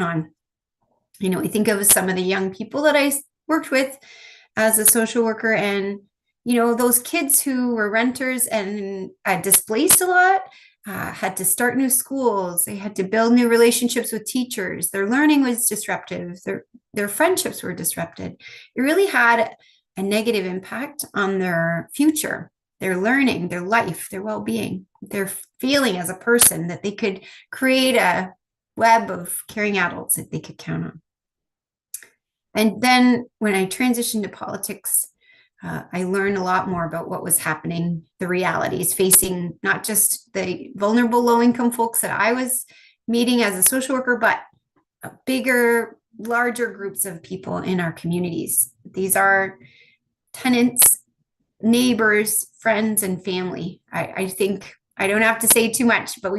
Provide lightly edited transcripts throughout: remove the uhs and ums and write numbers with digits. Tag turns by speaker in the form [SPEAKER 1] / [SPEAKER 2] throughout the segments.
[SPEAKER 1] on. I think of some of the young people that I worked with as a social worker, and those kids who were renters and displaced a lot, had to start new schools. They had to build new relationships with teachers. Their learning was disruptive. Their friendships were disrupted. It really had a negative impact on their future, their learning, their life, their well-being, their feeling as a person that they could create a web of caring adults that they could count on. And then when I transitioned to politics, I learned a lot more about what was happening, the realities facing not just the vulnerable low-income folks that I was meeting as a social worker, but bigger, larger groups of people in our communities. These are tenants, neighbors, friends, and family. I think I don't have to say too much, but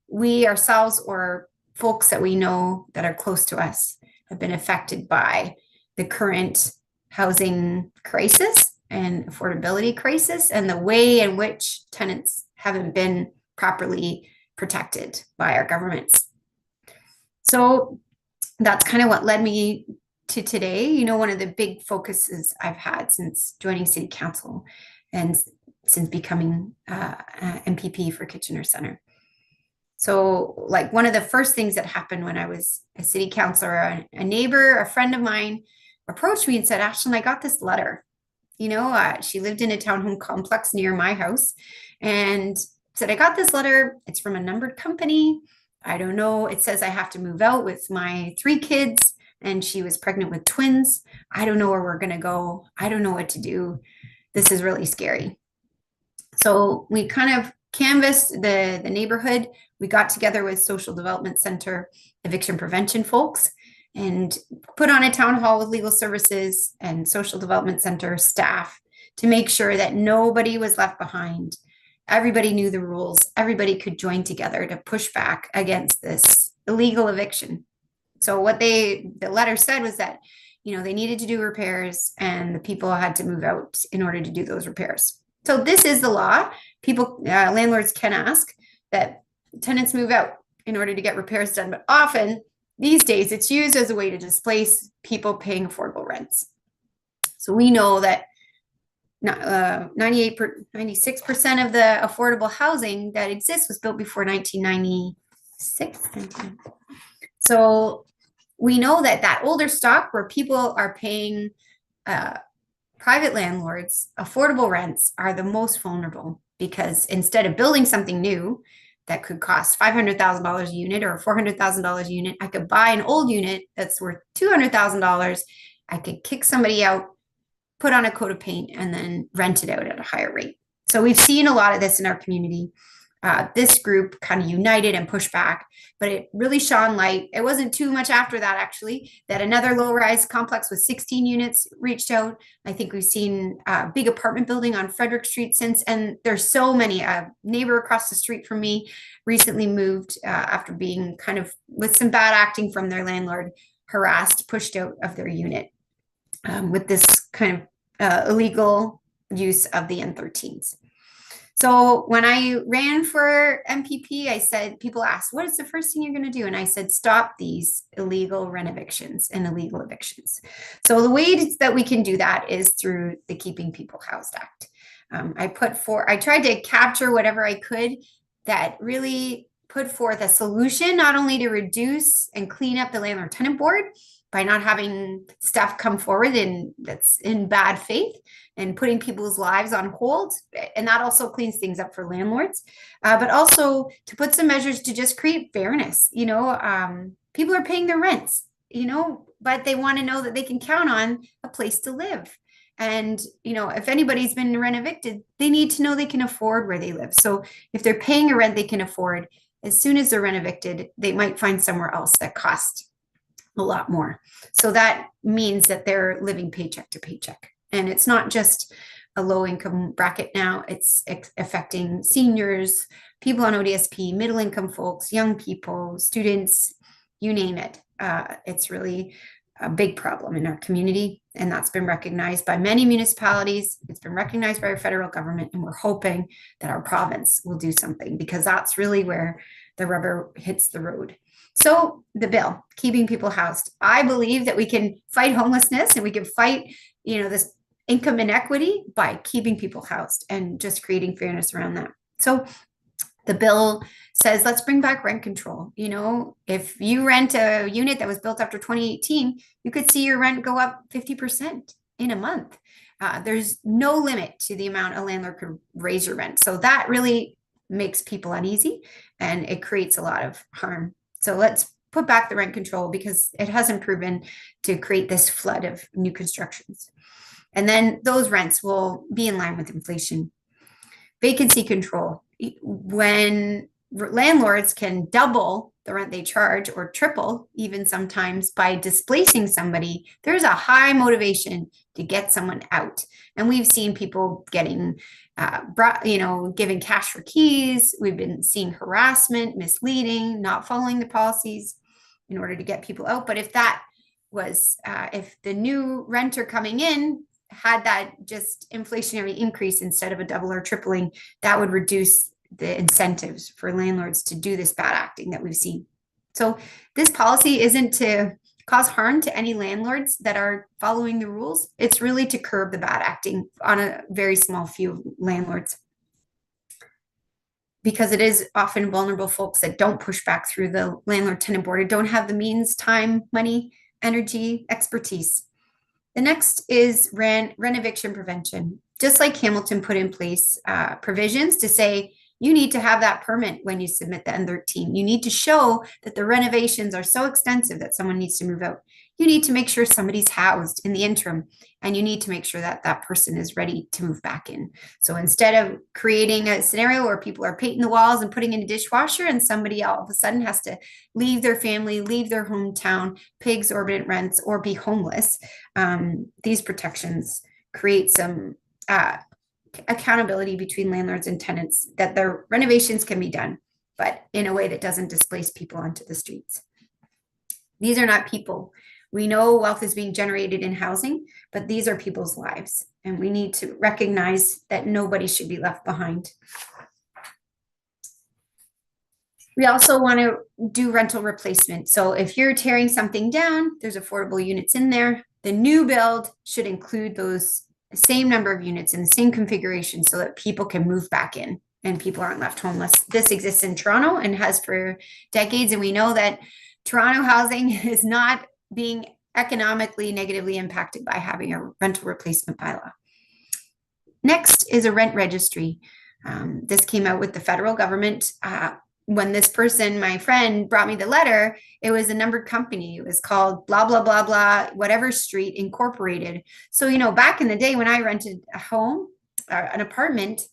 [SPEAKER 1] we ourselves or folks that we know that are close to us have been affected by the current housing crisis and affordability crisis, and the way in which tenants haven't been properly protected by our governments. So that's kind of what led me to today. One of the big focuses I've had since joining City Council and since becoming MPP for Kitchener Centre. So like one of the first things that happened when I was a city councilor, a neighbor, a friend of mine approached me and said, Aislinn, I got this letter. She lived in a townhome complex near my house and said, I got this letter. It's from a numbered company. I don't know. It says I have to move out with my 3 kids, and she was pregnant with twins. I don't know where we're going to go. I don't know what to do. This is really scary. So we kind of canvassed the neighborhood. We got together with Social Development Center eviction prevention folks and put on a town hall with legal services and Social Development Center staff to make sure that nobody was left behind. Everybody knew the rules. Everybody could join together to push back against this illegal eviction. So what the letter said was that, they needed to do repairs and the people had to move out in order to do those repairs. So this is the law. Landlords can ask that tenants move out in order to get repairs done, but often these days it's used as a way to displace people paying affordable rents. So we know that 96% of the affordable housing that exists was built before 1996. So we know that older stock where people are paying private landlords affordable rents are the most vulnerable, because instead of building something new that could cost $500,000 a unit or $400,000 a unit, I could buy an old unit that's worth $200,000. I could kick somebody out, put on a coat of paint, and then rent it out at a higher rate. So we've seen a lot of this in our community. This group kind of united and pushed back, but it really shone light. It wasn't too much after that, actually, that another low-rise complex with 16 units reached out. I think we've seen a big apartment building on Frederick Street since, and there's so many. A neighbor across the street from me recently moved after being kind of, with some bad acting from their landlord, harassed, pushed out of their unit with this kind of illegal use of the N13s. So when I ran for MPP, people asked, what is the first thing you're going to do? And I said, stop these illegal rent evictions and illegal evictions. So the way that we can do that is through the Keeping People Housed Act. I tried to capture whatever I could that really put forth a solution, not only to reduce and clean up the landlord tenant board by not having stuff come forward that's in bad faith and putting people's lives on hold. And that also cleans things up for landlords, but also to put some measures to just create fairness. People are paying their rents, but they want to know that they can count on a place to live. And, if anybody's been rent evicted, they need to know they can afford where they live. So if they're paying a rent they can afford, as soon as they're rent evicted, they might find somewhere else that costs a lot more. So that means that they're living paycheck to paycheck. And it's not just a low income bracket now, it's affecting seniors, people on ODSP, middle income folks, young people, students, you name it. It's really a big problem in our community. And that's been recognized by many municipalities. It's been recognized by our federal government. And we're hoping that our province will do something, because that's really where the rubber hits the road. So the bill, keeping people housed. I believe that we can fight homelessness and we can fight, this income inequity by keeping people housed and just creating fairness around that. So the bill says, let's bring back rent control. If you rent a unit that was built after 2018, you could see your rent go up 50% in a month. There's no limit to the amount a landlord could raise your rent. So that really makes people uneasy and it creates a lot of harm. So let's put back the rent control because it hasn't proven to create this flood of new constructions. And then those rents will be in line with inflation. Vacancy control. When landlords can double the rent they charge or triple even sometimes by displacing somebody, there's a high motivation to get someone out. And we've seen people getting given cash for keys. We've been seeing harassment, misleading, not following the policies in order to get people out. But if the new renter coming in had that just inflationary increase instead of a double or tripling, that would reduce the incentives for landlords to do this bad acting that we've seen. So this policy isn't to cause harm to any landlords that are following the rules. It's really to curb the bad acting on a very small few landlords. Because it is often vulnerable folks that don't push back through the landlord tenant board or don't have the means, time, money, energy, expertise. The next is rent eviction prevention. Just like Hamilton put in place provisions to say you need to have that permit when you submit the N13. You need to show that the renovations are so extensive that someone needs to move out. You need to make sure somebody's housed in the interim, and you need to make sure that that person is ready to move back in. So instead of creating a scenario where people are painting the walls and putting in a dishwasher and somebody all of a sudden has to leave their family, leave their hometown, pay exorbitant rents, or be homeless, these protections create some accountability between landlords and tenants that their renovations can be done, but in a way that doesn't displace people onto the streets. These are not people. We know wealth is being generated in housing, but these are people's lives, and we need to recognize that nobody should be left behind. We also want to do rental replacement. So if you're tearing something down, there's affordable units in there. The new build should include those same number of units in the same configuration so that people can move back in and people aren't left homeless. This exists in Toronto and has for decades. And we know that Toronto housing is not being economically negatively impacted by having a rental replacement bylaw. Next is a rent registry. This came out with the federal government. When this person, my friend, brought me the letter, it was a numbered company. It was called blah, blah, blah, blah, whatever street incorporated. So, back in the day when I rented a home or an apartment,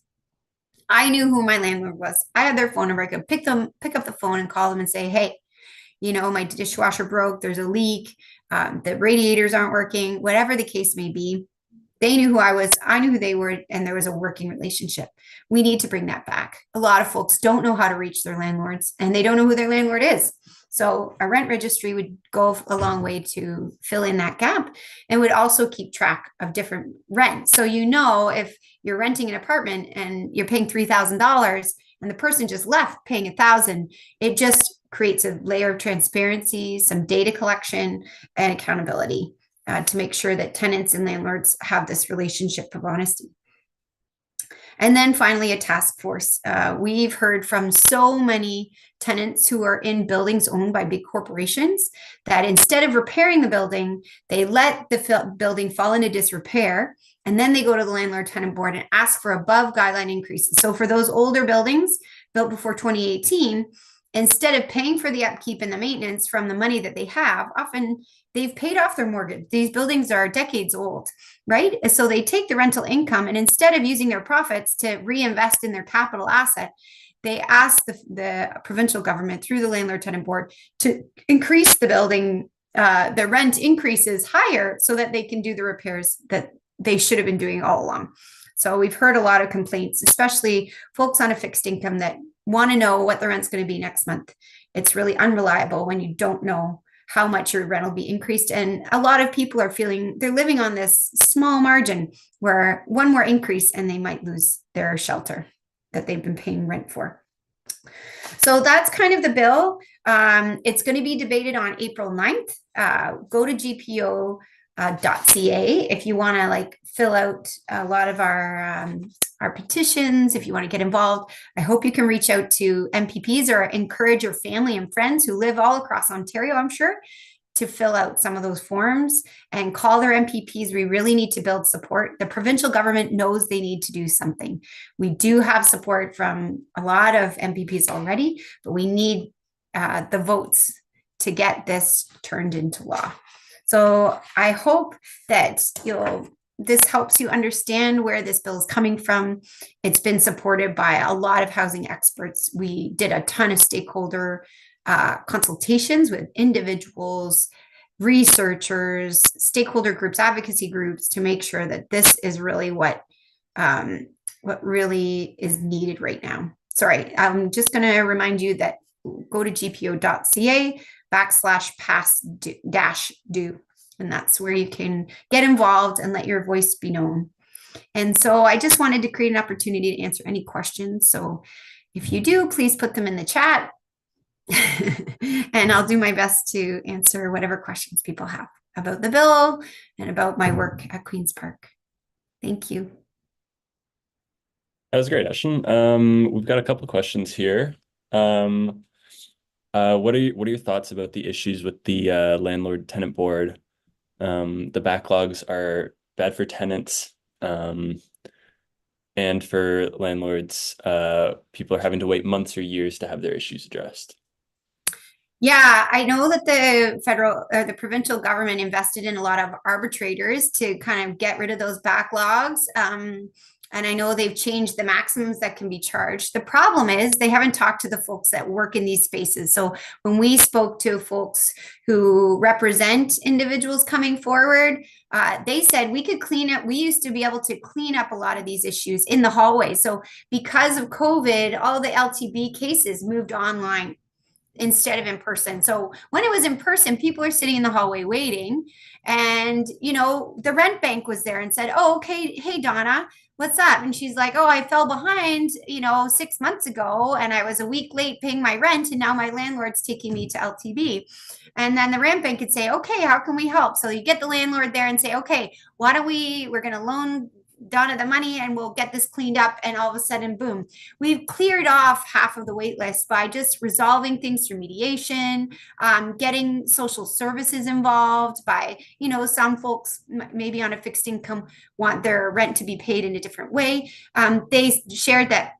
[SPEAKER 1] I knew who my landlord was. I had their phone number. I could pick up the phone and call them and say, hey, my dishwasher broke. There's a leak. The radiators aren't working, whatever the case may be. They knew who I was. I knew who they were, and there was a working relationship. We need to bring that back. A lot of folks don't know how to reach their landlords, and they don't know who their landlord is. So a rent registry would go a long way to fill in that gap and would also keep track of different rents. So if you're renting an apartment and you're paying $3,000 and the person just left paying $1,000, it just creates a layer of transparency, some data collection, and accountability. To make sure that tenants and landlords have this relationship of honesty. And then finally, a task force. We've heard from so many tenants who are in buildings owned by big corporations that instead of repairing the building, they let the building fall into disrepair, and then they go to the landlord tenant board and ask for above guideline increases. So for those older buildings built before 2018, instead of paying for the upkeep and the maintenance from the money that they have, often they've paid off their mortgage. These buildings are decades old, right? So they take the rental income, and instead of using their profits to reinvest in their capital asset, they ask the provincial government through the landlord tenant board to increase the building, the rent increases higher so that they can do the repairs that they should have been doing all along. So we've heard a lot of complaints, especially folks on a fixed income that want to know what the rent's going to be next month. It's really unreliable when you don't know how much your rent will be increased. And a lot of people are feeling they're living on this small margin where one more increase and they might lose their shelter that they've been paying rent for. So that's kind of the bill. It's going to be debated on April 9th. Go to gpo.ca if you want to like fill out a lot of our petitions, if you want to get involved. I hope you can reach out to MPPs or encourage your family and friends who live all across Ontario, I'm sure, to fill out some of those forms and call their MPPs. We really need to build support. The provincial government knows they need to do something. We do have support from a lot of MPPs already, but we need the votes to get this turned into law. So I hope that this helps you understand where this bill is coming from. It's been supported by a lot of housing experts. We did a ton of stakeholder consultations with individuals, researchers, stakeholder groups, advocacy groups to make sure that this is really what really is needed right now. Sorry, I'm just going to remind you that go to gpo.ca/pass-do, and that's where you can get involved and let your voice be known. And so I just wanted to create an opportunity to answer any questions. So if you do, please put them in the chat. And I'll do my best to answer whatever questions people have about the bill and about my work at Queen's Park. Thank you.
[SPEAKER 2] That was great, Aislinn. We've got a couple of questions here. What are your thoughts about the issues with the landlord-tenant board? The backlogs are bad for tenants, and for landlords, people are having to wait months or years to have their issues addressed.
[SPEAKER 1] Yeah, I know that the federal or the provincial government invested in a lot of arbitrators to kind of get rid of those backlogs. And I know they've changed the maximums that can be charged. The problem is they haven't talked to the folks that work in these spaces. So when we spoke to folks who represent individuals coming forward, they said we could clean up. We used to be able to clean up a lot of these issues in the hallway. So because of COVID, all the LTB cases moved online instead of in person. So when it was in person, people are sitting in the hallway waiting. And, the rent bank was there and said, oh, okay, hey, Donna, what's up? And she's like, oh, I fell behind, 6 months ago and I was a week late paying my rent. And now my landlord's taking me to LTB. And then the rent bank could say, okay, how can we help? So you get the landlord there and say, okay, we're going to loan Donna the money and we'll get this cleaned up. And all of a sudden, boom, we've cleared off half of the wait list by just resolving things through mediation, getting social services involved by, some folks maybe on a fixed income want their rent to be paid in a different way. They shared that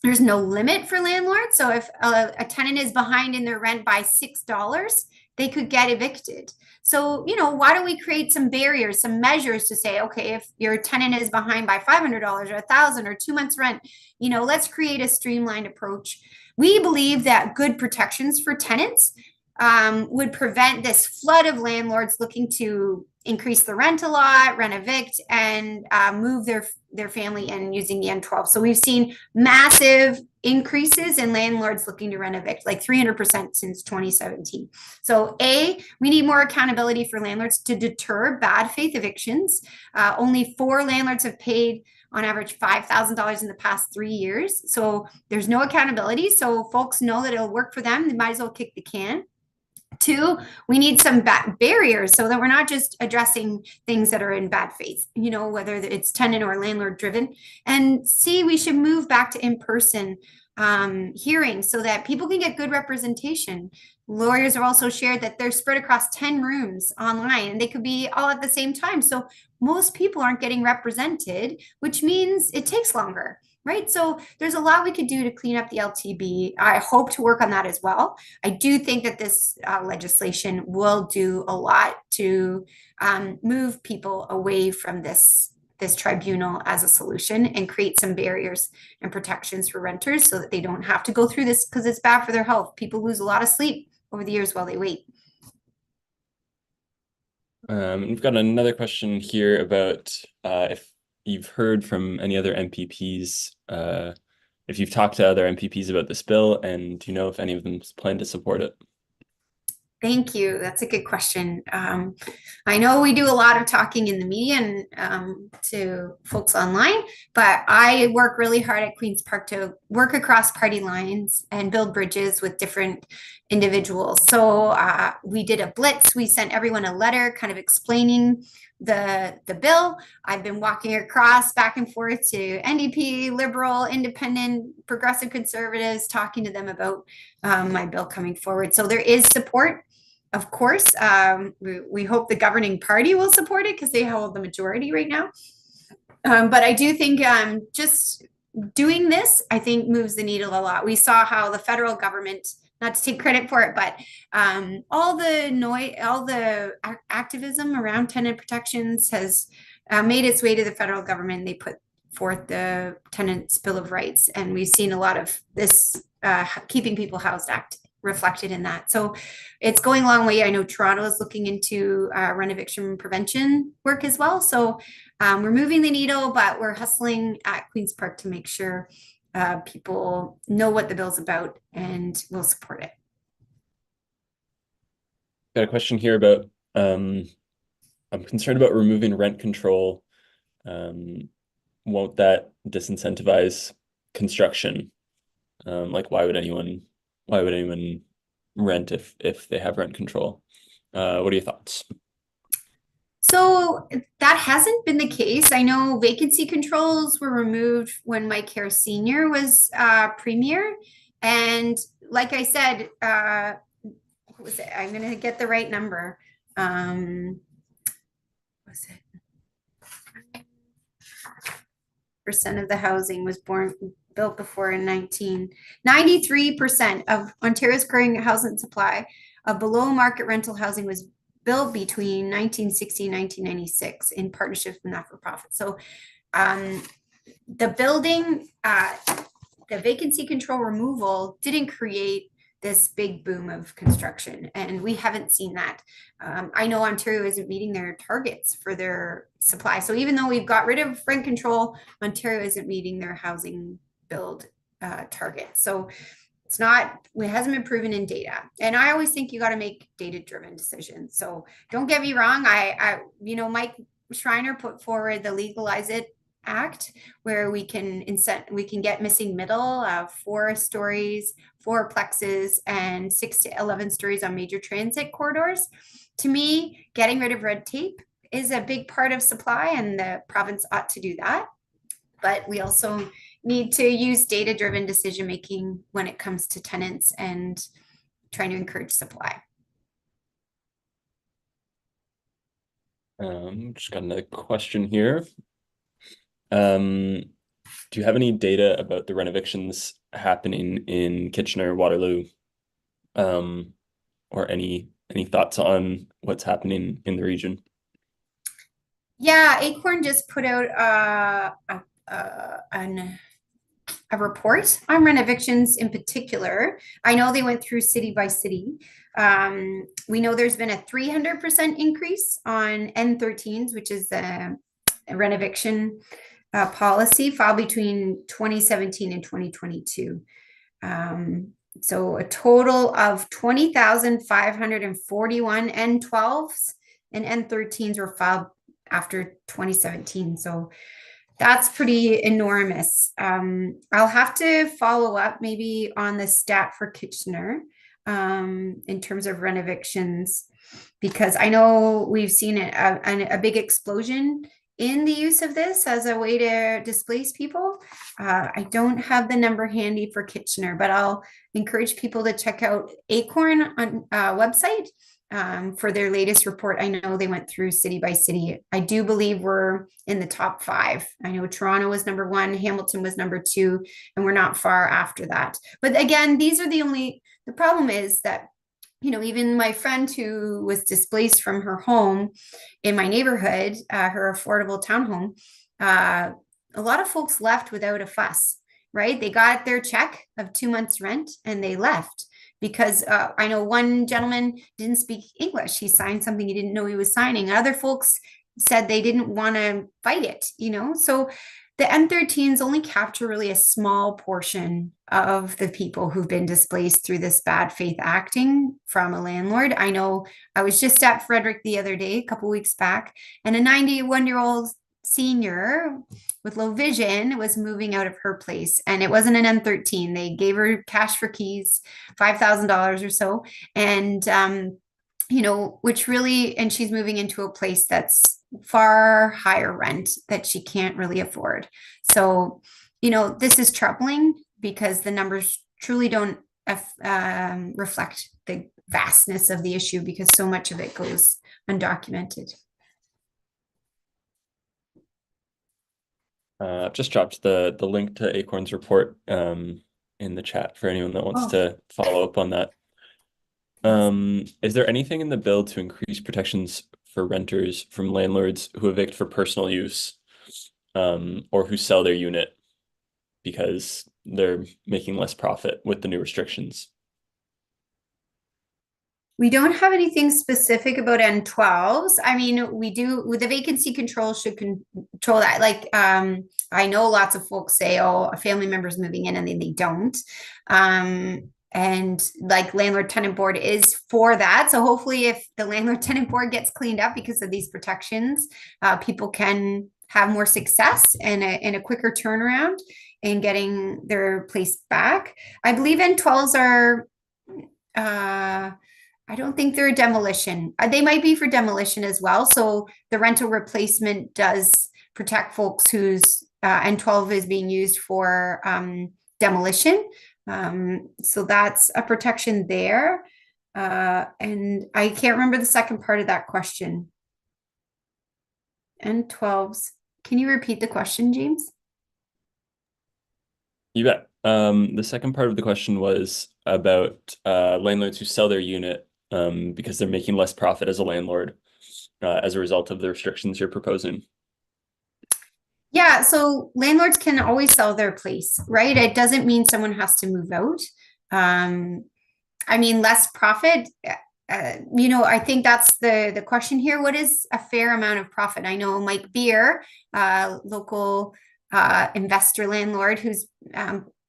[SPEAKER 1] there's no limit for landlords. So if a tenant is behind in their rent by $6, they could get evicted. So, why don't we create some barriers, some measures to say, okay, if your tenant is behind by $500 or $1,000 or 2 months rent, let's create a streamlined approach. We believe that good protections for tenants would prevent this flood of landlords looking to increase the rent a lot, rent evict, and move their family in using the N12. So we've seen massive increases in landlords looking to rent evict, like 300% since 2017. So we need more accountability for landlords to deter bad faith evictions. Only 4 landlords have paid on average $5,000 in the past 3 years. So there's no accountability. So folks know that it'll work for them. They might as well kick the can. 2, we need some barriers so that we're not just addressing things that are in bad faith, whether it's tenant or landlord driven. And C, we should move back to in-person hearings so that people can get good representation. Lawyers have also shared that they're spread across 10 rooms online and they could be all at the same time. So most people aren't getting represented, which means it takes longer. Right. So there's a lot we could do to clean up the LTB. I hope to work on that as well. I do think that this legislation will do a lot to move people away from this tribunal as a solution and create some barriers and protections for renters so that they don't have to go through this because it's bad for their health. People lose a lot of sleep over the years while they wait.
[SPEAKER 2] We've got another question here about if you've heard from any other MPPs, if you've talked to other MPPs about this bill, and do you know if any of them plan to support it?
[SPEAKER 1] Thank you. That's a good question. I know we do a lot of talking in the media and to folks online, but I work really hard at Queen's Park to work across party lines and build bridges with different individuals. So we did a blitz. We sent everyone a letter kind of explaining the bill. I've been walking across back and forth to NDP, Liberal, Independent, Progressive Conservatives, talking to them about my bill coming forward. So there is support. Of course, we hope the governing party will support it because they hold the majority right now. But I do think just doing this, I think, moves the needle a lot. We saw how the federal government, not to take credit for it, but all the noise, all the activism around tenant protections has made its way to the federal government. They put forth the Tenants Bill of Rights, and we've seen a lot of this Keeping People Housed Act reflected in that. So it's going a long way. I know Toronto is looking into rent eviction prevention work as well. So we're moving the needle, but we're hustling at Queen's Park to make sure people know what the bill's about and will support it.
[SPEAKER 2] Got a question here about I'm concerned about removing rent control. Won't that disincentivize construction? Like why would anyone rent if they have rent control? What are your thoughts?
[SPEAKER 1] So that hasn't been the case. I know vacancy controls were removed when Mike Harris Sr. was premier. And like I said, what was it? I'm going to get the right number. Was it? Percent of the housing was built before in 93% of Ontario's current housing supply of below market rental housing was built between 1960 and 1996 in partnership with not-for-profit. So the building, the vacancy control removal didn't create this big boom of construction, and we haven't seen that. I know Ontario isn't meeting their targets for their supply. So even though we've got rid of rent control, Ontario isn't meeting their housing build target. So it's not, it hasn't been proven in data. And I always think you got to make data-driven decisions. So don't get me wrong. Mike Schreiner put forward the Legalize It Act, where we can get missing middle of 4 stories, 4 plexes, and 6 to 11 stories on major transit corridors. To me, getting rid of red tape is a big part of supply, and the province ought to do that. But we also need to use data-driven decision-making when it comes to tenants and trying to encourage supply.
[SPEAKER 2] Just got another question here. Do you have any data about the renovictions happening in Kitchener, Waterloo, or any thoughts on what's happening in the region?
[SPEAKER 1] Yeah, Acorn just put out a report on renovictions in particular. I know they went through city by city. We know there's been a 300% increase on N13s, which is the renoviction policy filed between 2017 and 2022. So a total of 20,541 N12s and N13s were filed after 2017. So that's pretty enormous. I'll have to follow up maybe on the stat for Kitchener in terms of renovictions, because I know we've seen a big explosion in the use of this as a way to displace people. I don't have the number handy for Kitchener, but I'll encourage people to check out Acorn on website for their latest report. I know they went through city by city. I do believe we're in the top 5. I know Toronto was number 1, Hamilton was number 2, and we're not far after that. But again, these are the problem is that, even my friend who was displaced from her home in my neighborhood, her affordable townhome, a lot of folks left without a fuss, right? They got their check of 2 months rent and they left. Because I know one gentleman didn't speak English. He signed something he didn't know he was signing. Other folks said they didn't want to fight it, So the M13s only capture really a small portion of the people who've been displaced through this bad faith acting from a landlord. I know I was just at Frederick the other day, a couple weeks back, and a 91-year-old senior with low vision was moving out of her place, and it wasn't an M13. They gave her cash for keys, $5,000 or so, and which really, and she's moving into a place that's far higher rent that she can't really afford. So, this is troubling because the numbers truly don't reflect the vastness of the issue because so much of it goes undocumented.
[SPEAKER 2] I've just dropped the link to Acorn's report in the chat for anyone that wants to follow up on that. Is there anything in the bill to increase protections for renters from landlords who evict for personal use, or who sell their unit because they're making less profit with the new restrictions?
[SPEAKER 1] We don't have anything specific about N12s. I mean, we do with the vacancy control should control that. Like, I know lots of folks say, oh, a family member's moving in and then they don't. And like landlord tenant board is for that. So hopefully if the landlord tenant board gets cleaned up because of these protections, people can have more success and a quicker turnaround in getting their place back. I believe N12s are, I don't think they're a demolition. They might be for demolition as well. So the rental replacement does protect folks whose N12 is being used for demolition. So that's a protection there. And I can't remember the second part of that question. N12s. Can you repeat the question, James?
[SPEAKER 2] You bet. The second part of the question was about landlords who sell their unit because they're making less profit as a landlord as a result of the restrictions you're proposing.
[SPEAKER 1] Yeah, so landlords can always sell their place, right? It doesn't mean someone has to move out. I mean, less profit. I think that's the question here. What is a fair amount of profit? I know Mike Beer, local investor landlord who's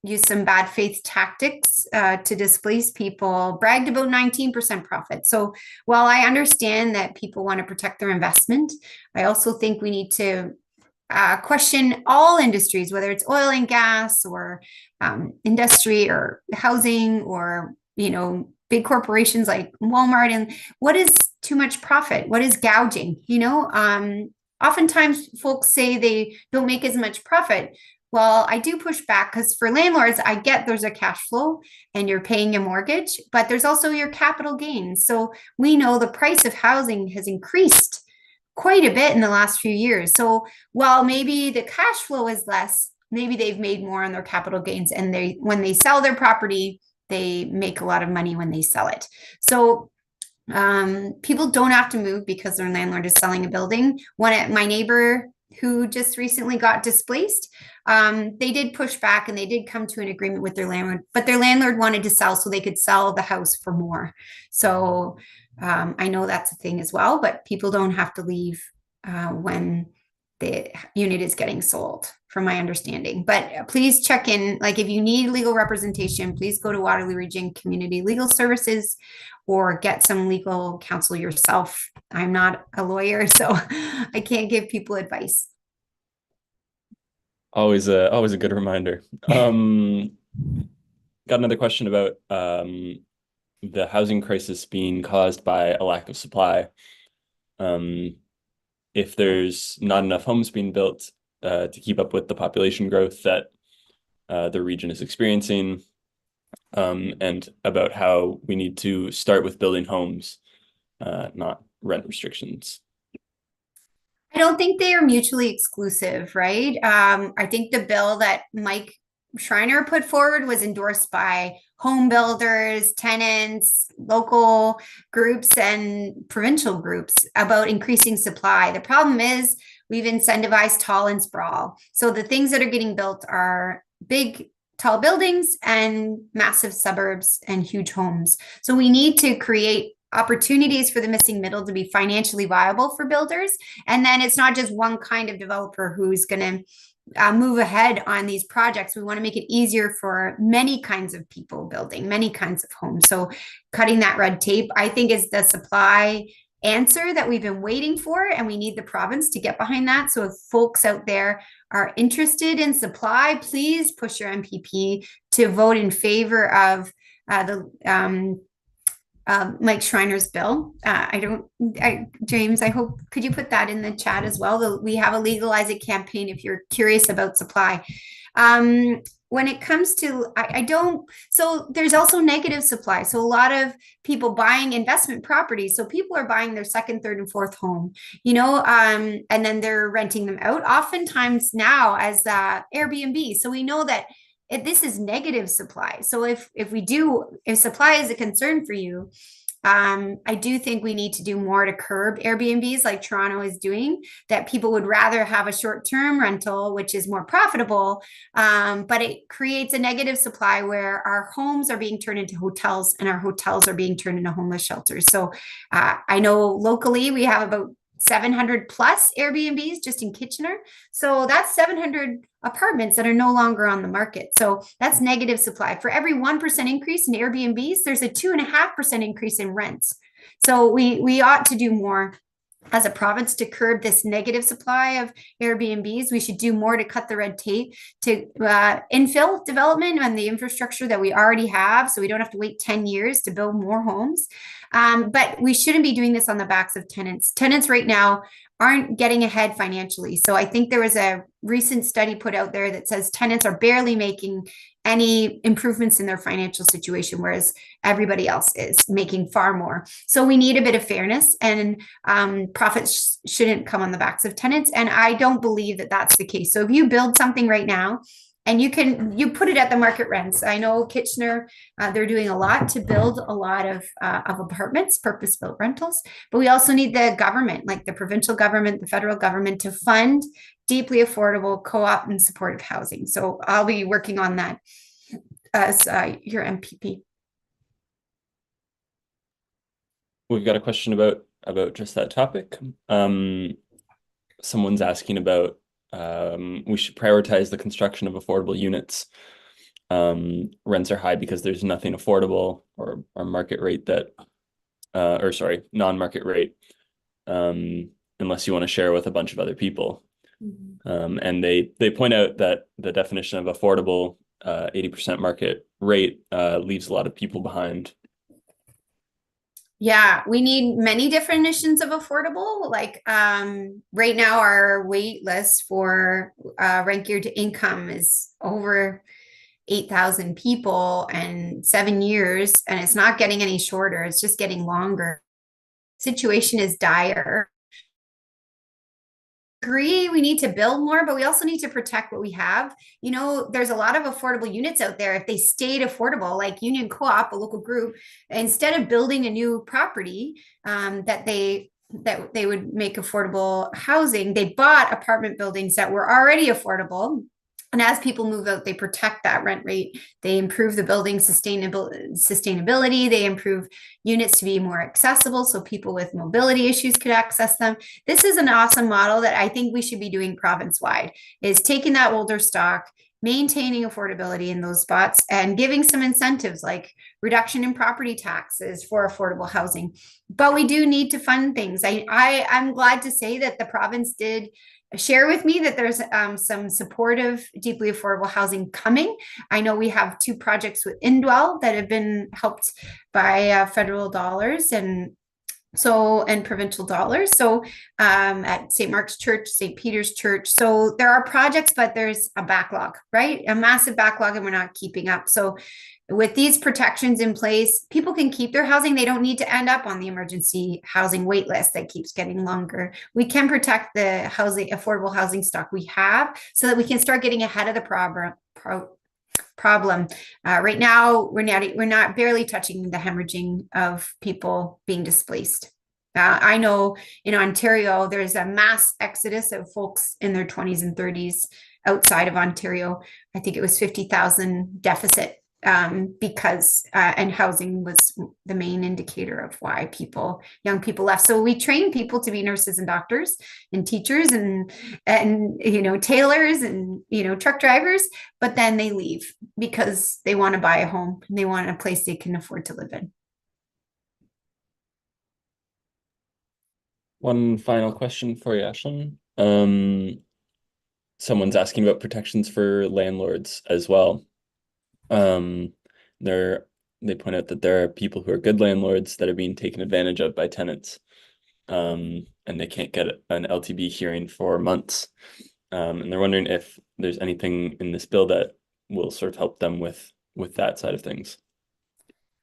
[SPEAKER 1] used some bad faith tactics to displace people, bragged about 19% profit. So while I understand that people want to protect their investment, I also think we need to question all industries, whether it's oil and gas or industry or housing or, big corporations like Walmart. And what is too much profit? What is gouging? Oftentimes folks say they don't make as much profit. Well, I do push back because for landlords, I get there's a cash flow and you're paying a mortgage, but there's also your capital gains. So we know the price of housing has increased quite a bit in the last few years. So while maybe the cash flow is less, maybe they've made more on their capital gains. And when they sell their property, they make a lot of money when they sell it. So people don't have to move because their landlord is selling a building. My neighbor who just recently got displaced, they did push back and they did come to an agreement with their landlord, but their landlord wanted to sell so they could sell the house for more. So I know that's a thing as well, but people don't have to leave when the unit is getting sold, from my understanding. But please check in, like if you need legal representation, please go to Waterloo Region Community Legal Services or get some legal counsel yourself. I'm not a lawyer, so I can't give people advice.
[SPEAKER 2] Always a good reminder. Got another question about the housing crisis being caused by a lack of supply. If there's not enough homes being built to keep up with the population growth that the region is experiencing, and about how we need to start with building homes, not rent restrictions.
[SPEAKER 1] I don't think they are mutually exclusive, right? I think the bill that Mike Schreiner put forward was endorsed by home builders, tenants, local groups, and provincial groups about increasing supply. The problem is we've incentivized tall and sprawl. So the things that are getting built are big, tall buildings and massive suburbs and huge homes. So we need to create opportunities for the missing middle to be financially viable for builders. And then it's not just one kind of developer who's going to move ahead on these projects. We want to make it easier for many kinds of people building many kinds of homes. So cutting that red tape, I think, is the supply answer that we've been waiting for, and we need the province to get behind that. So if folks out there are interested in supply, please push your MPP to vote in favor of the Mike Schreiner's bill. James, I hope, could you put that in the chat as well? We have a Legalize It campaign if you're curious about supply. When it comes to, so there's also negative supply. So a lot of people buying investment properties. So people are buying their second, third, and fourth home, and then they're renting them out, oftentimes now as Airbnb. So we know that this is negative supply. So if supply is a concern for you, I do think we need to do more to curb Airbnbs like Toronto is doing, that people would rather have a short-term rental, which is more profitable, but it creates a negative supply where our homes are being turned into hotels and our hotels are being turned into homeless shelters. So I know locally we have about 700 plus Airbnbs just in Kitchener. So that's 700 apartments that are no longer on the market. So that's negative supply. For every 1% increase in Airbnbs, there's a 2.5% increase in rents. So we ought to do more as a province to curb this negative supply of Airbnbs. We should do more to cut the red tape, to infill development on the infrastructure that we already have, so we don't have to wait 10 years to build more homes. But we shouldn't be doing this on the backs of tenants. Tenants right now aren't getting ahead financially. So I think there was a recent study put out there that says tenants are barely making any improvements in their financial situation, whereas everybody else is making far more. So we need a bit of fairness, and profits shouldn't come on the backs of tenants. And I don't believe that that's the case. So if you build something right now, and you put it at the market rents. I know Kitchener, they're doing a lot to build a lot of apartments, purpose-built rentals, but we also need the government, like the provincial government, the federal government, to fund deeply affordable co-op and supportive housing. So I'll be working on that as your MPP.
[SPEAKER 2] We've got a question about just that topic. Someone's asking about we should prioritize the construction of affordable units. Rents are high because there's nothing affordable or market rate that, non-market rate, unless you want to share with a bunch of other people. And they point out that the definition of affordable, 80% market rate, leaves a lot of people behind.
[SPEAKER 1] Yeah, we need many definitions of affordable. Like right now, our wait list for rent geared to income is over 8,000 people and 7 years, and it's not getting any shorter. It's just getting longer. Situation is dire. Agree, we need to build more, but we also need to protect what we have. There's a lot of affordable units out there. If they stayed affordable, like Union Co-op, a local group, instead of building a new property that they would make affordable housing, they bought apartment buildings that were already affordable. And as people move out, they protect that rent rate. They improve the building sustainability. They improve units to be more accessible so people with mobility issues could access them. This is an awesome model that I think we should be doing province-wide, is taking that older stock, maintaining affordability in those spots, and giving some incentives like reduction in property taxes for affordable housing. But we do need to fund things. I'm glad to say that the province did share with me that there's some supportive, deeply affordable housing coming. I know we have 2 projects with Indwell that have been helped by federal dollars and provincial dollars. So at St. Mark's Church, St. Peter's Church. So there are projects, but there's a backlog, right? A massive backlog, and we're not keeping up. So with these protections in place, people can keep their housing. They don't need to end up on the emergency housing wait list that keeps getting longer. We can protect the affordable housing stock we have so that we can start getting ahead of the problem. Right now, we're not barely touching the hemorrhaging of people being displaced. I know in Ontario, there's a mass exodus of folks in their 20s and 30s outside of Ontario. I think it was 50,000 deficit because and housing was the main indicator of why young people left. So we train people to be nurses and doctors and teachers and tailors and truck drivers, but then they leave because they want to buy a home and they want a place they can afford to live in.
[SPEAKER 2] One final question for you, Aislinn. Someone's asking about protections for landlords as well. They point out that there are people who are good landlords that are being taken advantage of by tenants, and they can't get an LTB hearing for months. And they're wondering if there's anything in this bill that will sort of help them with that side of things.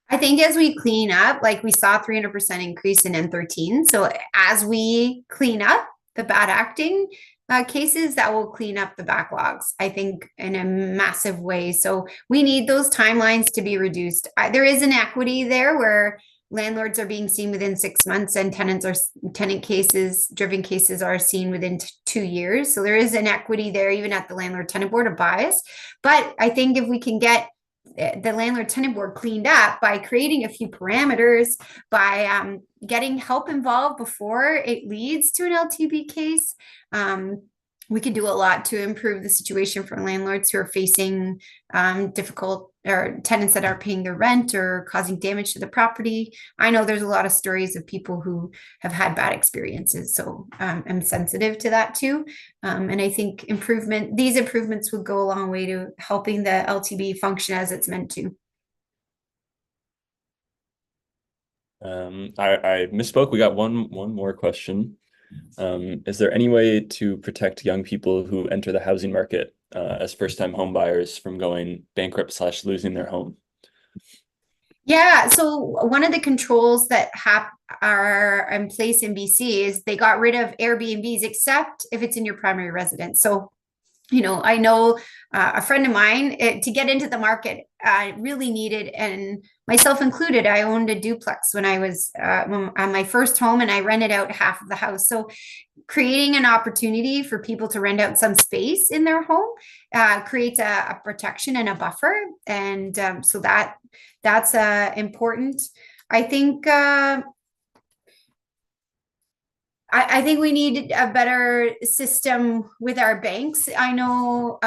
[SPEAKER 1] I think as we clean up, like we saw 300% increase in N13. So as we clean up the bad acting cases, that will clean up the backlogs, I think, in a massive way. So we need those timelines to be reduced. There is an equity there where landlords are being seen within 6 months and tenant cases, driven cases are seen within 2 years. So there is an equity there, even at the landlord tenant board of bias. But I think if we can get the landlord tenant board cleaned up by creating a few parameters, by getting help involved before it leads to an LTB case, we could do a lot to improve the situation for landlords who are facing difficult or tenants that aren't paying their rent or causing damage to the property. I know there's a lot of stories of people who have had bad experiences, so I'm sensitive to that too. And I think these improvements would go a long way to helping the LTB function as it's meant to.
[SPEAKER 2] I misspoke. We got one more question. Is there any way to protect young people who enter the housing market as first-time home buyers from going bankrupt / losing their home?
[SPEAKER 1] Yeah, so one of the controls that are in place in BC is they got rid of Airbnbs except if it's in your primary residence. So I know a friend of mine to get into the market really needed, and myself included, I owned a duplex when I was on my first home, and I rented out half of the house. So creating an opportunity for people to rent out some space in their home creates a protection and a buffer. And so that's important. I think I think we need a better system with our banks. I know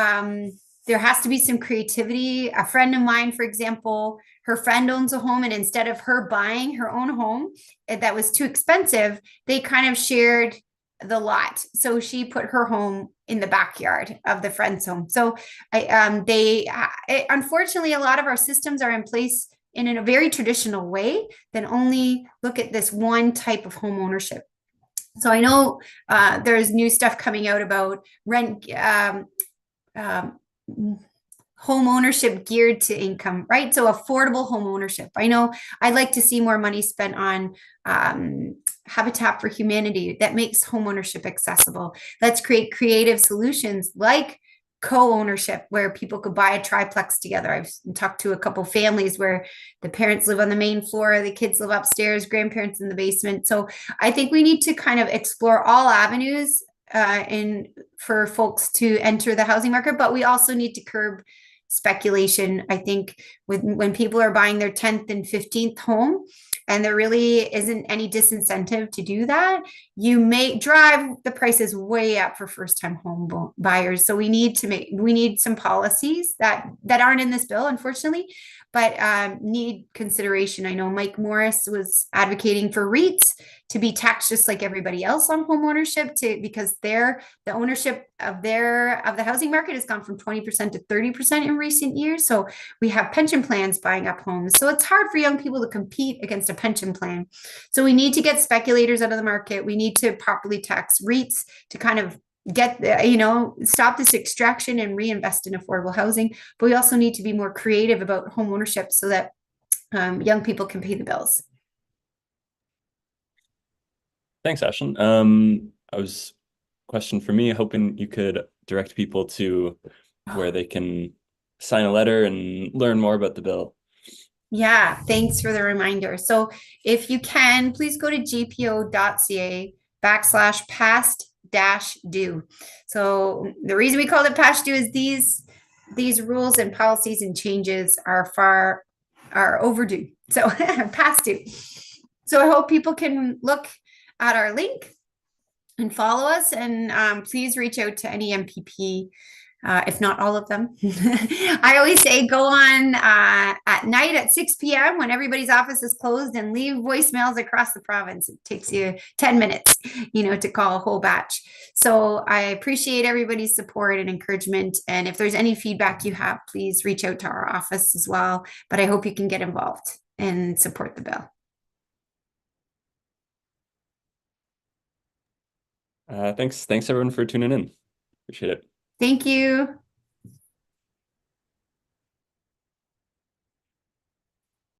[SPEAKER 1] there has to be some creativity. A friend of mine, for example, her friend owns a home, and instead of her buying her own home that was too expensive, they kind of shared the lot. So she put her home in the backyard of the friend's home. So unfortunately, a lot of our systems are in place in a very traditional way that only look at this one type of home ownership. So I know there's new stuff coming out about home ownership geared to income, right? So affordable home ownership. I know I'd like to see more money spent on Habitat for Humanity that makes home ownership accessible. Let's create creative solutions like co-ownership where people could buy a triplex together. I've talked to a couple families where the parents live on the main floor, the kids live upstairs, grandparents in the basement. So I think we need to kind of explore all avenues for folks to enter the housing market, but we also need to curb speculation. I think when people are buying their 10th and 15th home, and there really isn't any disincentive to do that, you may drive the prices way up for first-time home buyers. So we need some policies that aren't in this bill, unfortunately, but need consideration. I know Mike Morris was advocating for REITs to be taxed just like everybody else on home ownership, because the ownership of the housing market has gone from 20% to 30% in recent years. So we have pension plans buying up homes. So it's hard for young people to compete against a pension plan. So we need to get speculators out of the market. We need to properly tax REITs to kind of stop this extraction and reinvest in affordable housing. But we also need to be more creative about home ownership so that young people can pay the bills.
[SPEAKER 2] Thanks, Aislinn. Question for me, hoping you could direct people to where they can sign a letter and learn more about the bill.
[SPEAKER 1] Yeah, thanks for the reminder. So if you can, please go to gpo.ca/past-due. So the reason we called it past due is these these rules and policies and changes are overdue. So past due. So I hope people can look at our link and follow us, and please reach out to any MPP, if not all of them. I always say go on at night at 6 p.m. when everybody's office is closed and leave voicemails across the province. It takes you 10 minutes, to call a whole batch. So I appreciate everybody's support and encouragement. And if there's any feedback you have, please reach out to our office as well. But I hope you can get involved and support the bill.
[SPEAKER 2] Thanks everyone for tuning in. Appreciate it.
[SPEAKER 1] Thank you.